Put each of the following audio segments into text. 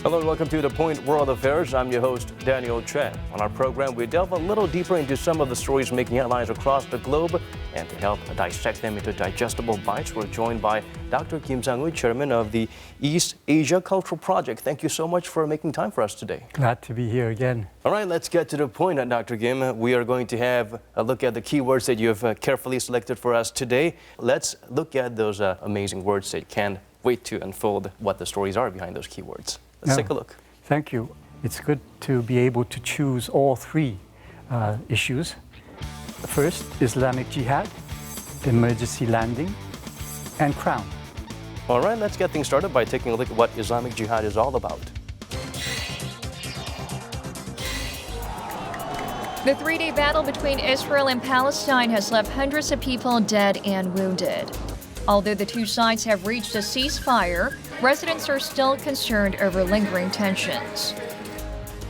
Hello and welcome to The Point World Affairs. I'm your host, Daniel Chen. On our program, we delve a little deeper into some of the stories making headlines across the globe. And to help dissect them into digestible bites, we're joined by Dr. Kim Sang-woo, chairman of the East Asia Cultural Project. Thank you so much for making time for us today. Glad to be here again. All right, let's get to the point, Dr. Kim. We are going to have a look at the keywords that you have carefully selected for us today. Let's look at those amazing words that can't wait to unfold what the stories are behind those keywords. Let's take a look. Thank you. It's good to be able to choose all three issues. First, Islamic Jihad, emergency landing, and crown. All right, let's get things started by taking a look at what Islamic Jihad is all about. The three-day battle between Israel and Palestine has left hundreds of people dead and wounded. Although the two sides have reached a ceasefire, residents are still concerned over lingering tensions.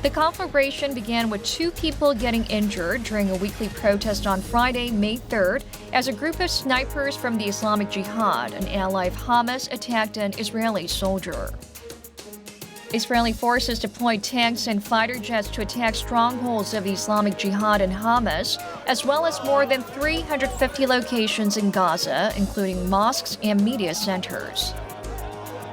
The conflagration began with 2 people getting injured during a weekly protest on Friday, May 3rd, as a group of snipers from the Islamic Jihad, an ally of Hamas, attacked an Israeli soldier. Israeli forces deployed tanks and fighter jets to attack strongholds of the Islamic Jihad and Hamas, as well as more than 350 locations in Gaza, including mosques and media centers.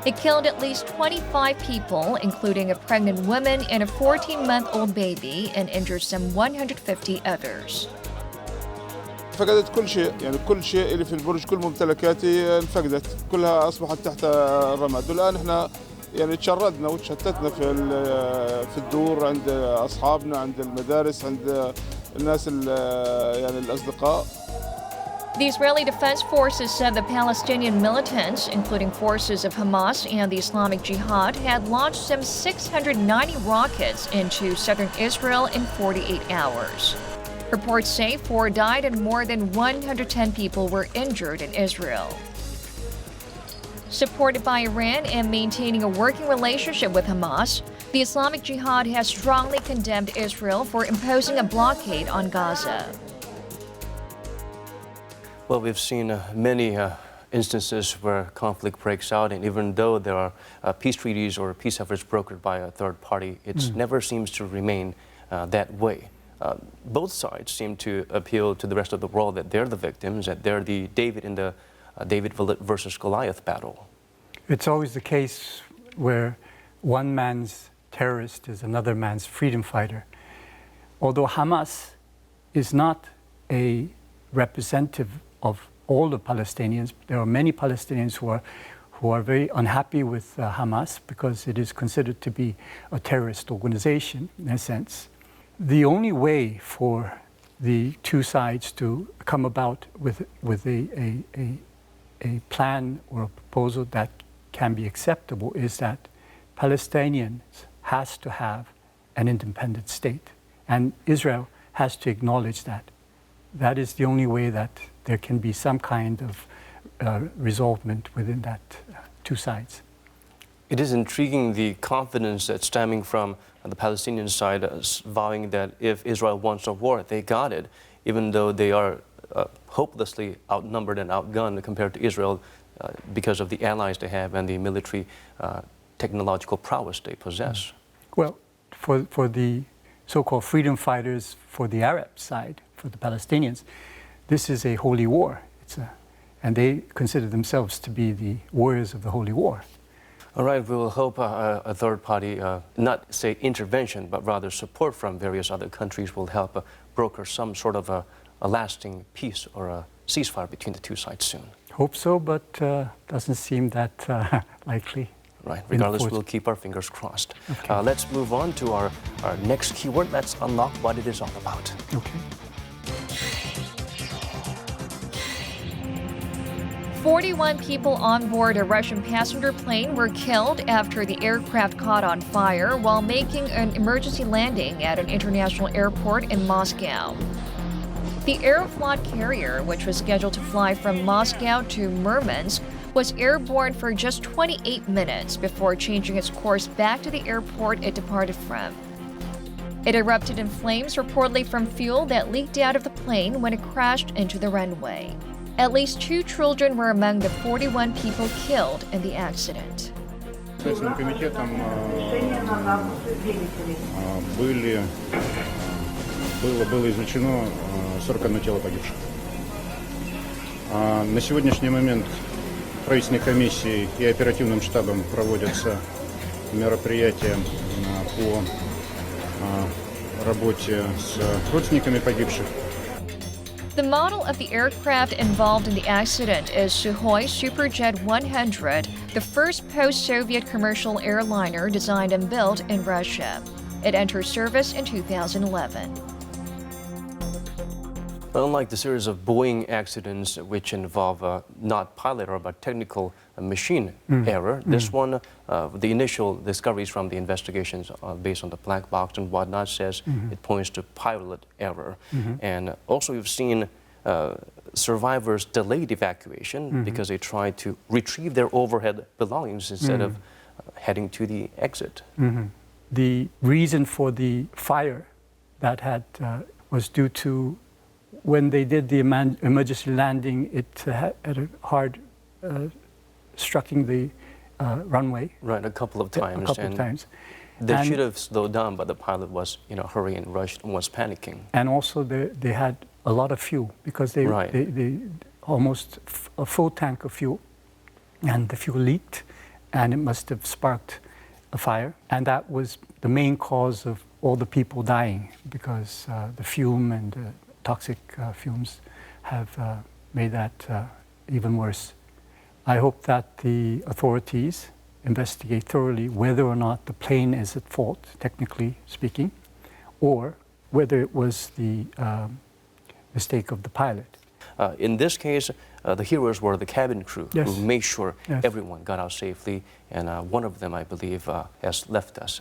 It killed at least 25 people, including a pregnant woman and a 14-month-old baby, and injured some 150 others. فقدت كل شيء، يعني كل شيء اللي في البرج، كل ممتلكاتي انفقدت، كلها أصبحت تحت الرماد. والآن احنا يعني تشردنا وتشتتنا في الدور عند أصحابنا، عند المدارس، عند الناس يعني الأصدقاء. The Israeli Defense Forces said the Palestinian militants, including forces of Hamas and the Islamic Jihad, had launched some 690 rockets into southern Israel in 48 hours. Reports say 4 died and more than 110 people were injured in Israel. Supported by Iran and maintaining a working relationship with Hamas, the Islamic Jihad has strongly condemned Israel for imposing a blockade on Gaza. Well, we've seen many instances where conflict breaks out, and even though there are peace treaties or peace efforts brokered by a third party, it never seems to remain that way. Both sides seem to appeal to the rest of the world that they're the victims, that they're the David in the David versus Goliath battle. It's always the case where one man's terrorist is another man's freedom fighter. Although Hamas is not a representative of all the Palestinians, there are many Palestinians who are very unhappy with Hamas because it is considered to be a terrorist organization in a sense. The only way for the two sides to come about with a plan or a proposal that can be acceptable is that Palestinians has to have an independent state, and Israel has to acknowledge that. That is the only way that there can be some kind of resolvement within that two sides. It is intriguing the confidence that's stemming from the Palestinian side, vowing that if Israel wants a war, they got it, even though they are hopelessly outnumbered and outgunned compared to Israel because of the allies they have and the military technological prowess they possess. Well, for the so-called freedom fighters for the Arab side, for the Palestinians, this is a holy war. And they consider themselves to be the warriors of the holy war. All right, we will hope a third party, not say intervention, but rather support from various other countries will help broker some sort of a lasting peace or a ceasefire between the two sides soon. Hope so, but doesn't seem that likely. Right, regardless, we'll keep our fingers crossed. Okay. Let's move on to our next keyword. Let's unlock what it is all about. Okay. 41 people on board a Russian passenger plane were killed after the aircraft caught on fire while making an emergency landing at an international airport in Moscow. The Aeroflot carrier, which was scheduled to fly from Moscow to Murmansk, was airborne for just 28 minutes before changing its course back to the airport it departed from. It erupted in flames reportedly from fuel that leaked out of the plane when it crashed into the runway. At least 2 children were among the 41 people killed in the accident. Следственным комитетом было извлечено 41 тело погибших. На сегодняшний момент правительственной комиссией и оперативным штабом проводятся мероприятия по работе с родственниками погибших. The model of the aircraft involved in the accident is Sukhoi Superjet 100, the first post-Soviet commercial airliner designed and built in Russia. It entered service in 2011. Unlike the series of Boeing accidents which involve not pilot error but technical machine error, this one, the initial discoveries from the investigations based on the black box and whatnot says it points to pilot error. And also you've seen survivors delayed evacuation because they tried to retrieve their overhead belongings instead of heading to the exit. The reason for the fire that had was due to when they did the emergency landing, it had a hard striking the runway. Right, a couple of times. A couple of times. They should have slowed down, but the pilot was, hurrying and rushed and was panicking. And also they had a lot of fuel because they almost a full tank of fuel, and the fuel leaked, and it must have sparked a fire, and that was the main cause of all the people dying because the fume and toxic fumes have made that even worse. I hope that the authorities investigate thoroughly whether or not the plane is at fault, technically speaking, or whether it was the mistake of the pilot. In this case, the heroes were the cabin crew who made sure everyone got out safely, and one of them, I believe, has left us,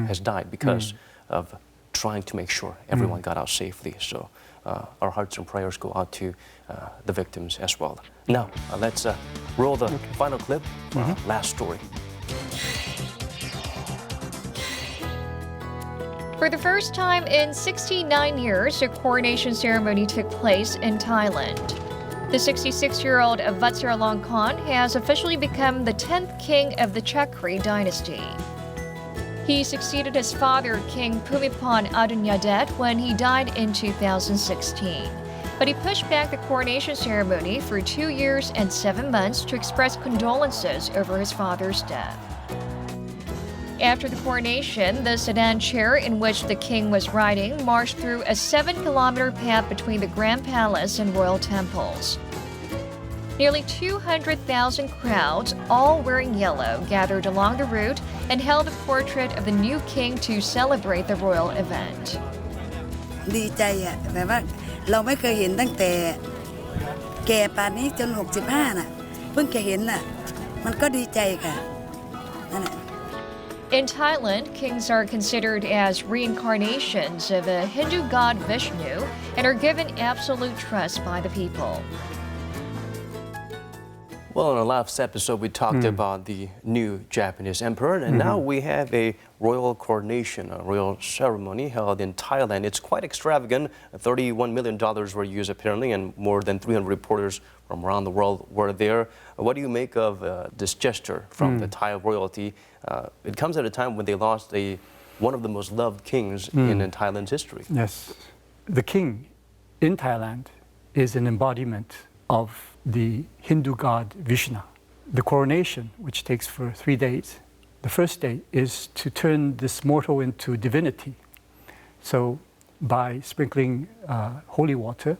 has died because of trying to make sure everyone got out safely. So our hearts and prayers go out to the victims as well. Now, let's roll the final clip for our last story. For the first time in 69 years, a coronation ceremony took place in Thailand. The 66-year-old Vajiralongkorn has officially become the 10th king of the Chakri dynasty. He succeeded his father, King Bhumibol Adulyadej, when he died in 2016. But he pushed back the coronation ceremony for 2 years and 7 months to express condolences over his father's death. After the coronation, the sedan chair in which the king was riding marched through a 7-kilometer path between the Grand Palace and royal temples. Nearly 200,000 crowds, all wearing yellow, gathered along the route and held a portrait of the new king to celebrate the royal event. ดีใจอะแบบว่าเราไม่เคยเห็นตั้งแต่แก่ป่านนี้จน65น่ะเพิ่งจะเห็นน่ะมันก็ดีใจค่ะนั่นแหละ In Thailand, kings are considered as reincarnations of a Hindu god Vishnu and are given absolute trust by the people. Well, in our last episode, we talked about the new Japanese emperor, and now we have a royal coronation, a royal ceremony held in Thailand. It's quite extravagant. $31 million were used, apparently, and more than 300 reporters from around the world were there. What do you make of this gesture from the Thai royalty? It comes at a time when they lost one of the most loved kings in Thailand's history. Yes. The king in Thailand is an embodiment of the Hindu god Vishnu. The coronation, which takes for 3 days, the first day is to turn this mortal into divinity. So by sprinkling holy water,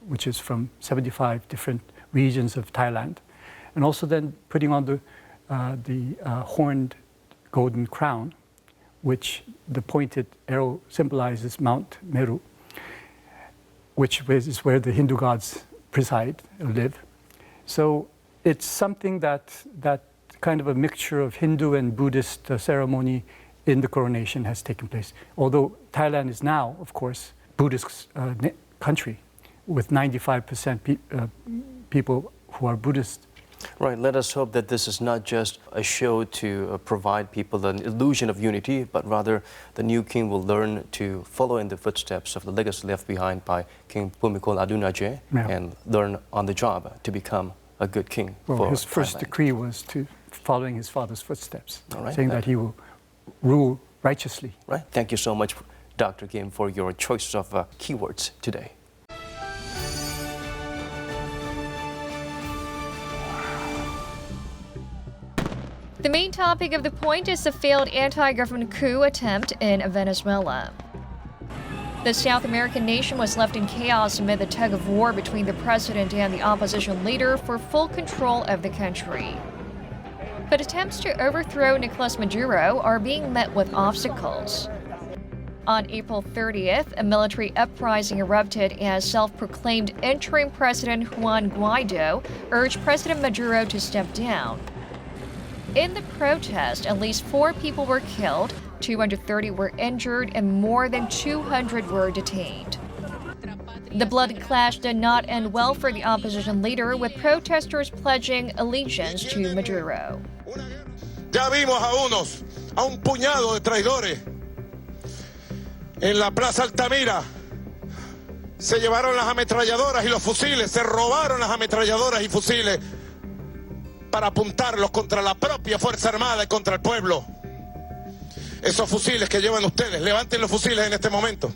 which is from 75 different regions of Thailand, and also then putting on the horned golden crown, which the pointed arrow symbolizes Mount Meru, which is where the Hindu gods preside or live. So it's something that kind of a mixture of Hindu and Buddhist ceremony in the coronation has taken place. Although Thailand is now, of course, Buddhist country with 95% people who are Buddhist. Right. Let us hope that this is not just a show to provide people an illusion of unity, but rather the new king will learn to follow in the footsteps of the legacy left behind by King Bhumibol Adulyadej and learn on the job to become a good king. Well, for his first Thailand. decree was to following his father's footsteps, All right. saying that he will rule righteously. Right. Thank you so much, Dr. Kim, for your choice of keywords today. The main topic of the point is the failed anti-government coup attempt in Venezuela. The South American nation was left in chaos amid the tug-of-war between the president and the opposition leader for full control of the country. But attempts to overthrow Nicolas Maduro are being met with obstacles. On April 30th, a military uprising erupted as self-proclaimed interim President Juan Guaido urged President Maduro to step down. In the protest, at least 4 people were killed, 230 were injured, and more than 200 were detained. The bloody clash did not end well for the opposition leader, with protesters pledging allegiance to Maduro. Ya vimos a un puñado de traidores en la Plaza Altamira. Se llevaron las ametralladoras y los fusiles, se robaron las ametralladoras y fusiles para apuntarlos contra la propia Fuerza Armada y contra el pueblo. Esos fusiles que llevan ustedes, levanten los fusiles en este momento.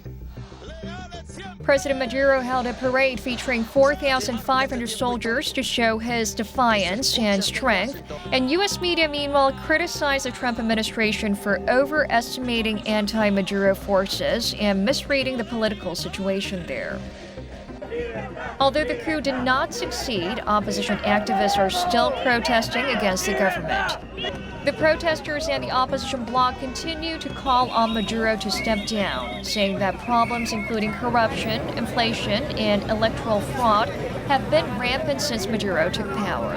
President Maduro held a parade featuring 4,500 soldiers to show his defiance and strength, and U.S. media, meanwhile, criticized the Trump administration for overestimating anti-Maduro forces and misreading the political situation there. Although the coup did not succeed, opposition activists are still protesting against the government. The protesters and the opposition bloc continue to call on Maduro to step down, saying that problems including corruption, inflation, and electoral fraud have been rampant since Maduro took power.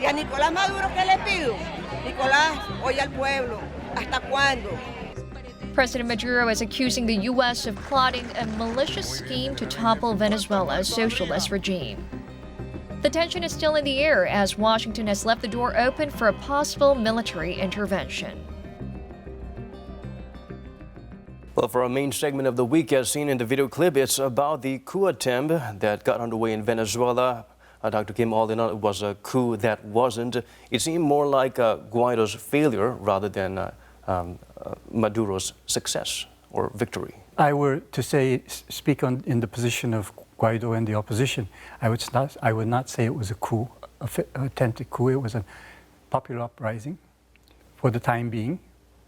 ¿Y a Nicolás Maduro qué le pido? Nicolás, oye al pueblo, ¿hasta cuándo? President Maduro is accusing the U.S. of plotting a malicious scheme to topple Venezuela's socialist regime. The tension is still in the air as Washington has left the door open for a possible military intervention. Well, for our main segment of the week, as seen in the video clip, it's about the coup attempt that got underway in Venezuela. Dr. Kim, all in all, it was a coup that wasn't. It seemed more like Guaido's failure rather than Maduro's success or victory. I were to speak in the position of Guaido and the opposition, I would not say it was a coup, attempted coup. It was a popular uprising. For the time being,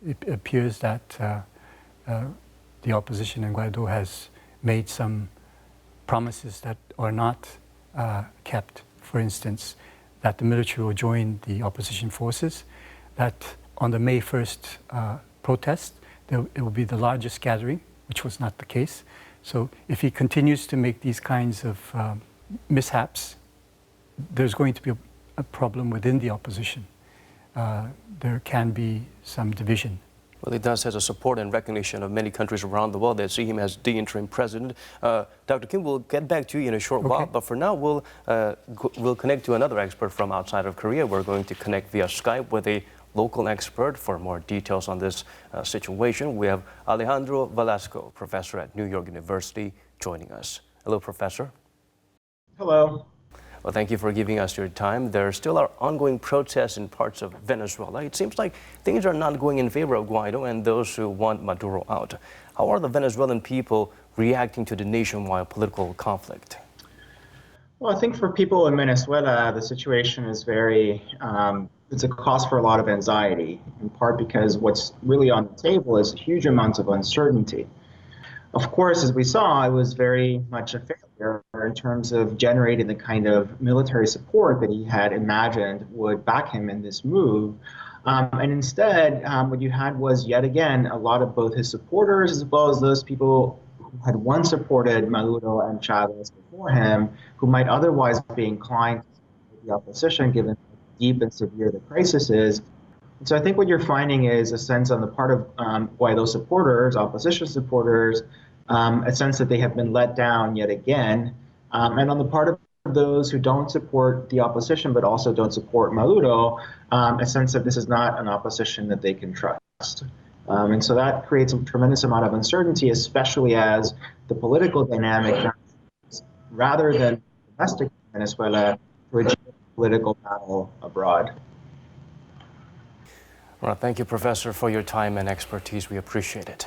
it appears that the opposition and Guaido has made some promises that are not kept. For instance, that the military will join the opposition forces, that on the May 1st protest, it will be the largest gathering, which was not the case. So if he continues to make these kinds of mishaps, there's going to be a problem within the opposition. There can be some division. Well, he does have a support and recognition of many countries around the world that see him as the interim president. Dr. Kim, we'll get back to you in a short while, but for now, we'll connect to another expert from outside of Korea. We're going to connect via Skype with a local expert for more details on this situation. We have Alejandro Velasco, professor at New York University, joining us. Hello, Professor. Hello. Well, thank you for giving us your time. There still are ongoing protests in parts of Venezuela. It seems like things are not going in favor of Guaido and those who want Maduro out. How are the Venezuelan people reacting to the nationwide political conflict? Well, I think for people in Venezuela, the situation is very, it's a cause for a lot of anxiety, in part because what's really on the table is huge amounts of uncertainty. Of course, as we saw, it was very much a failure in terms of generating the kind of military support that he had imagined would back him in this move. And instead, what you had was, yet again, a lot of both his supporters as well as those people who had once supported Maduro and Chavez before him, who might otherwise be inclined to support the opposition, given how deep and severe the crisis is. So I think what you're finding is a sense on the part of Guaido supporters, opposition supporters, a sense that they have been let down yet again. And on the part of those who don't support the opposition but also don't support Maduro, a sense that this is not an opposition that they can trust. And so that creates a tremendous amount of uncertainty, especially as the political dynamic, rather than domestic Venezuela, to a political battle abroad. Well, thank you, Professor, for your time and expertise. We appreciate it.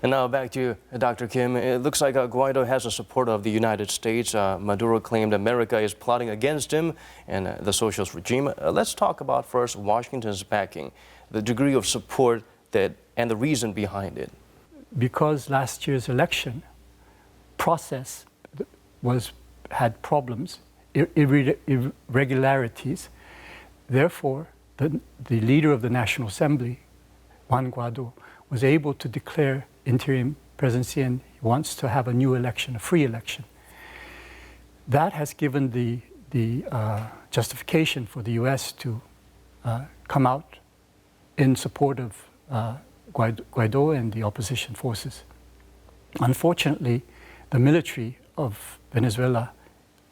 And now back to you, Dr. Kim. It looks like Guaido has the support of the United States. Maduro claimed America is plotting against him and the socialist regime. Let's talk about first Washington's backing, the degree of support and the reason behind it. Because last year's election process had problems, irregularities, therefore the leader of the National Assembly, Juan Guaido, was able to declare interim presidency, and he wants to have a new election, a free election. That has given the justification for the U.S. to come out in support of Guaido and the opposition forces. Unfortunately, the military of Venezuela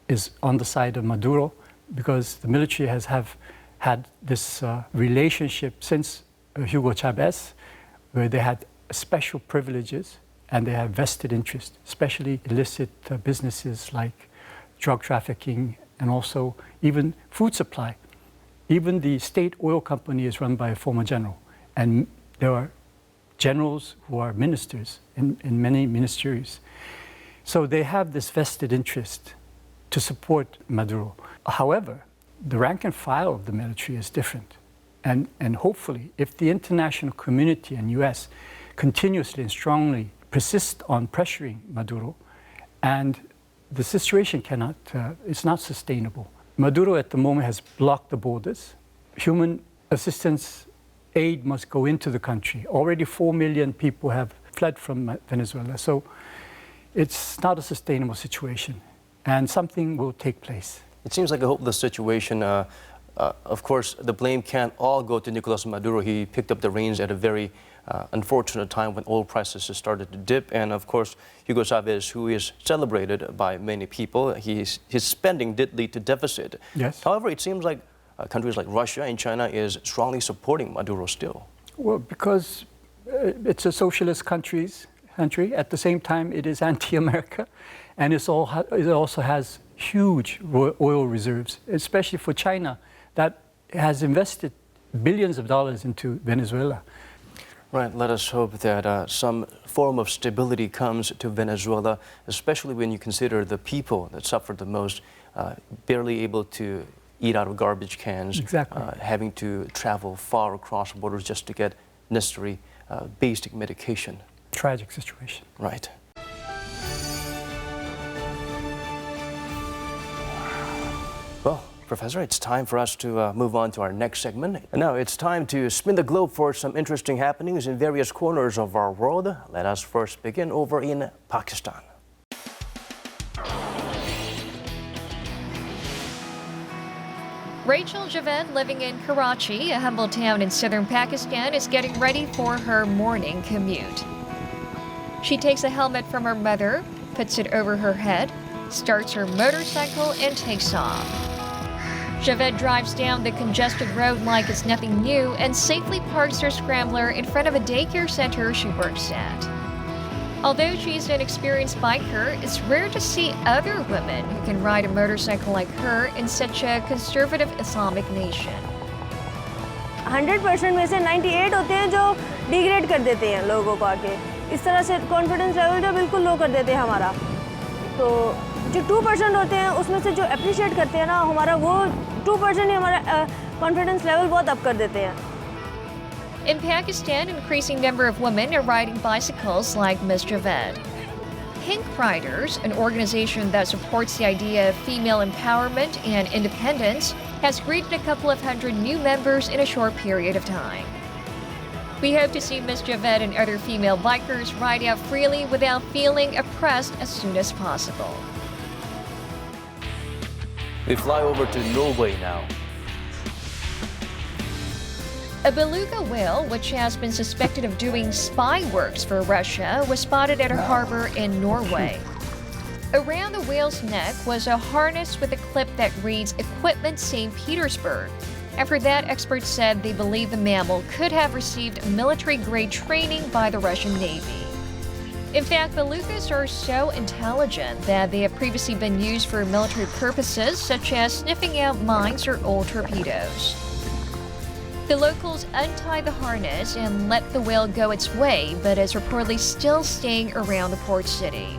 is on the side of Maduro because the military has had this relationship since Hugo Chavez, where they had special privileges and they have vested interest, especially illicit businesses like drug trafficking and also even food supply. Even the state oil company is run by a former general, and there are generals who are ministers in many ministries. So they have this vested interest to support Maduro. However, the rank and file of the military is different. And hopefully, if the international community and US continuously and strongly persist on pressuring Maduro, and the situation it's not sustainable. Maduro at the moment has blocked the borders. Human assistance aid must go into the country. Already 4 million people have fled from Venezuela. So it's not a sustainable situation, and something will take place. It seems like a hopeless situation. Of course, the blame can't all go to Nicolas Maduro. He picked up the reins at a very unfortunate time when oil prices started to dip. And of course, Hugo Chavez, who is celebrated by many people, his spending did lead to deficit. Yes. However, it seems like countries like Russia and China is strongly supporting Maduro still. Well, because it's a socialist country. At the same time, it is anti-America, and it also has huge oil reserves, especially for China, that has invested billions of dollars into Venezuela. Right, let us hope that some form of stability comes to Venezuela, especially when you consider the people that suffered the most, barely able to eat out of garbage cans, exactly. Having to travel far across borders just to get necessary basic medication. Tragic situation. Right. Well, Professor, it's time for us to move on to our next segment. And now it's time to spin the globe for some interesting happenings in various corners of our world. Let us first begin over in Pakistan. Rachel Javed, living in Karachi, a humble town in southern Pakistan, is getting ready for her morning commute. She takes a helmet from her mother, puts it over her head, starts her motorcycle, and takes off. Javed drives down the congested road like it's nothing new and safely parks her scrambler in front of a daycare center she works at. Although she's an experienced biker, it's rare to see other women who can ride a motorcycle like her in such a conservative Islamic nation. 100% में से 98 होते हैं जो degrade कर देते हैं लोगों को आके इस तरह से कॉन्फिडेंस लेवल जो बिल्कुल लो कर देते हैं हमारा तो जो 2% होते हैं उसमें से जो अप्रिशिएट करते हैं ना हमारा वो 2% ही हमारा कॉन्फिडेंस लेवल बहुत अप कर देते हैं. In Pakistan, an increasing number of women are riding bicycles like Ms. Javed. Pink Riders, an organization that supports the idea of female empowerment and independence, has greeted a couple of hundred new members in a short period of time. We hope to see Ms. Javed and other female bikers ride out freely without feeling oppressed as soon as possible. We fly over to Norway now. A beluga whale, which has been suspected of doing spy works for Russia, was spotted at a harbor in Norway. Around the whale's neck was a harness with a clip that reads Equipment St. Petersburg. After that, experts said they believe the mammal could have received military-grade training by the Russian Navy. In fact, belugas are so intelligent that they have previously been used for military purposes, such as sniffing out mines or old torpedoes. The locals untie the harness and let the whale go its way, but is reportedly still staying around the port city.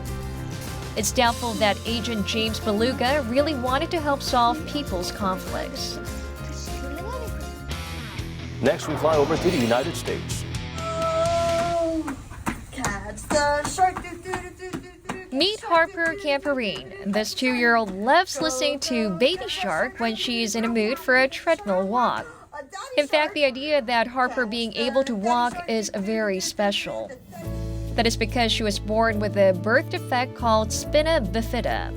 It's doubtful that Agent James Beluga really wanted to help solve people's conflicts. Next, we fly over to the United States. Meet Harper Camperine. This 2-year-old loves listening to Baby Shark when she's in a mood for a treadmill walk. In fact, the idea that Harper being able to walk is very special. That is because she was born with a birth defect called spina bifida.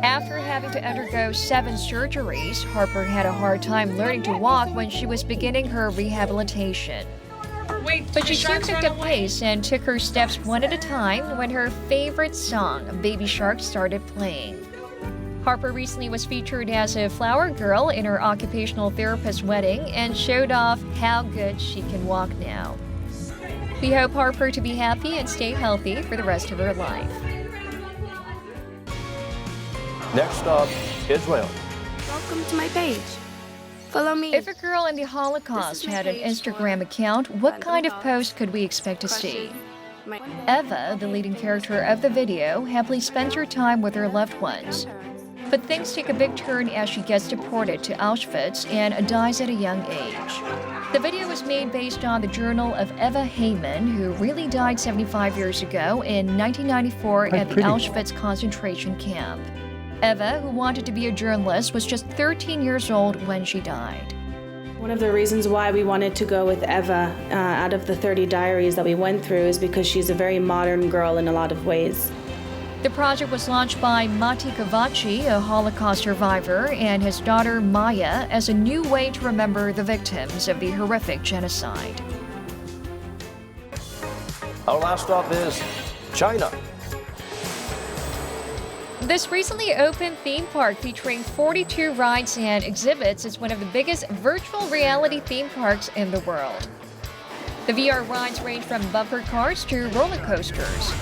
After having to undergo 7 surgeries, Harper had a hard time learning to walk when she was beginning her rehabilitation. But she soon picked up pace and took her steps one at a time when her favorite song, Baby Shark, started playing. Harper recently was featured as a flower girl in her occupational therapist's wedding and showed off how good she can walk now. We hope Harper to be happy and stay healthy for the rest of her life. Next up, Israel. Welcome to my page. Follow me. If a girl in the Holocaust had an Instagram account, what kind of post could we expect to see? Eva, the leading character of the video, happily spends her time with her loved ones. But things take a big turn as she gets deported to Auschwitz and dies at a young age. The video was made based on the journal of Eva Heyman, who really died 75 years ago in 1994 at the Auschwitz concentration camp. Eva, who wanted to be a journalist, was just 13 years old when she died. One of the reasons why we wanted to go with Eva out of the 30 diaries that we went through is because she's a very modern girl in a lot of ways. The project was launched by Mati Kavachi, a Holocaust survivor, and his daughter Maya as a new way to remember the victims of the horrific genocide. Our last stop is China. This recently opened theme park featuring 42 rides and exhibits is one of the biggest virtual reality theme parks in the world. The VR rides range from bumper cars to roller coasters.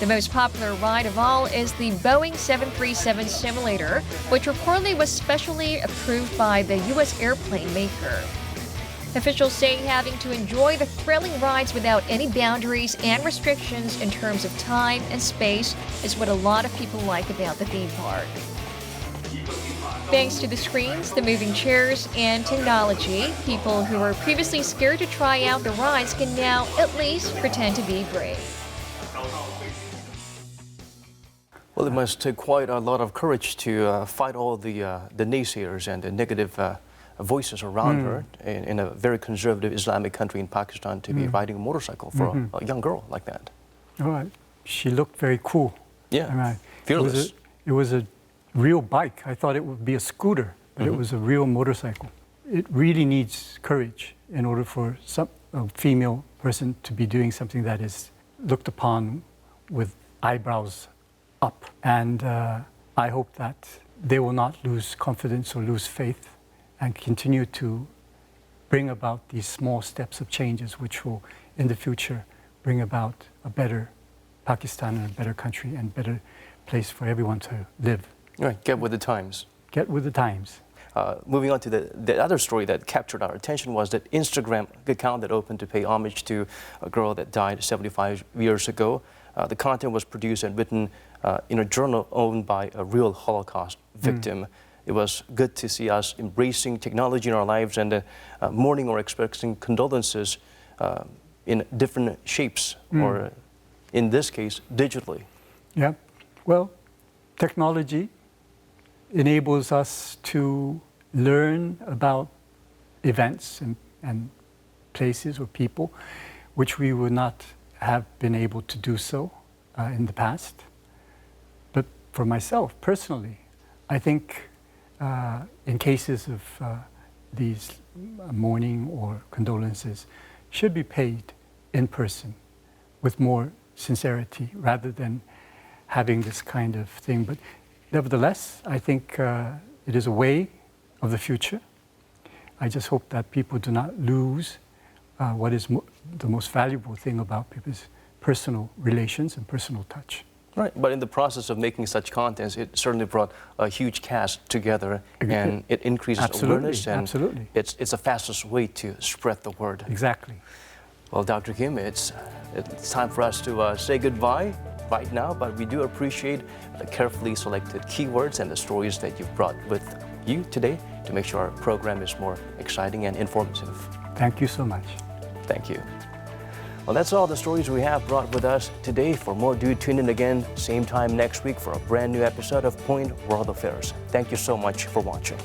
The most popular ride of all is the Boeing 737 simulator, which reportedly was specially approved by the U.S. airplane maker. Officials say having to enjoy the thrilling rides without any boundaries and restrictions in terms of time and space is what a lot of people like about the theme park. Thanks to the screens, the moving chairs, and technology, people who were previously scared to try out the rides can now at least pretend to be brave. Well, it must take quite a lot of courage to fight all the naysayers and the negative voices around her in a very conservative Islamic country in Pakistan to be riding a motorcycle for a young girl like that. All right. She looked very cool. Yeah, right. fearless. It was a real bike. I thought it would be a scooter, but it was a real motorcycle. It really needs courage in order for a female person to be doing something that is looked upon with eyebrows up. And I hope that they will not lose confidence or lose faith and continue to bring about these small steps of changes which will, in the future, bring about a better Pakistan and a better country and better place for everyone to live. Right, get with the times. Get with the times. Moving on to the other story that captured our attention was that Instagram account that opened to pay homage to a girl that died 75 years ago. The content was produced and written in a journal owned by a real Holocaust victim. It was good to see us embracing technology in our lives and mourning or expressing condolences in different shapes, or in this case, digitally. Yeah, well, technology enables us to learn about events and places or people which we would not have been able to do so in the past. But for myself, personally, I think in cases of these mourning or condolences should be paid in person with more sincerity rather than having this kind of thing. But nevertheless, I think it is a way of the future. I just hope that people do not lose what is the most valuable thing about people's personal relations and personal touch. Right, but in the process of making such contents, it certainly brought a huge cast together, and it increases awareness, and it's the fastest way to spread the word. Exactly. Well, Dr. Kim, it's time for us to say goodbye right now, but we do appreciate the carefully selected keywords and the stories that you've brought with you today to make sure our program is more exciting and informative. Thank you so much. Thank you. Well, that's all the stories we have brought with us today. For more, do tune in again, same time next week for a brand new episode of Point World Affairs. Thank you so much for watching.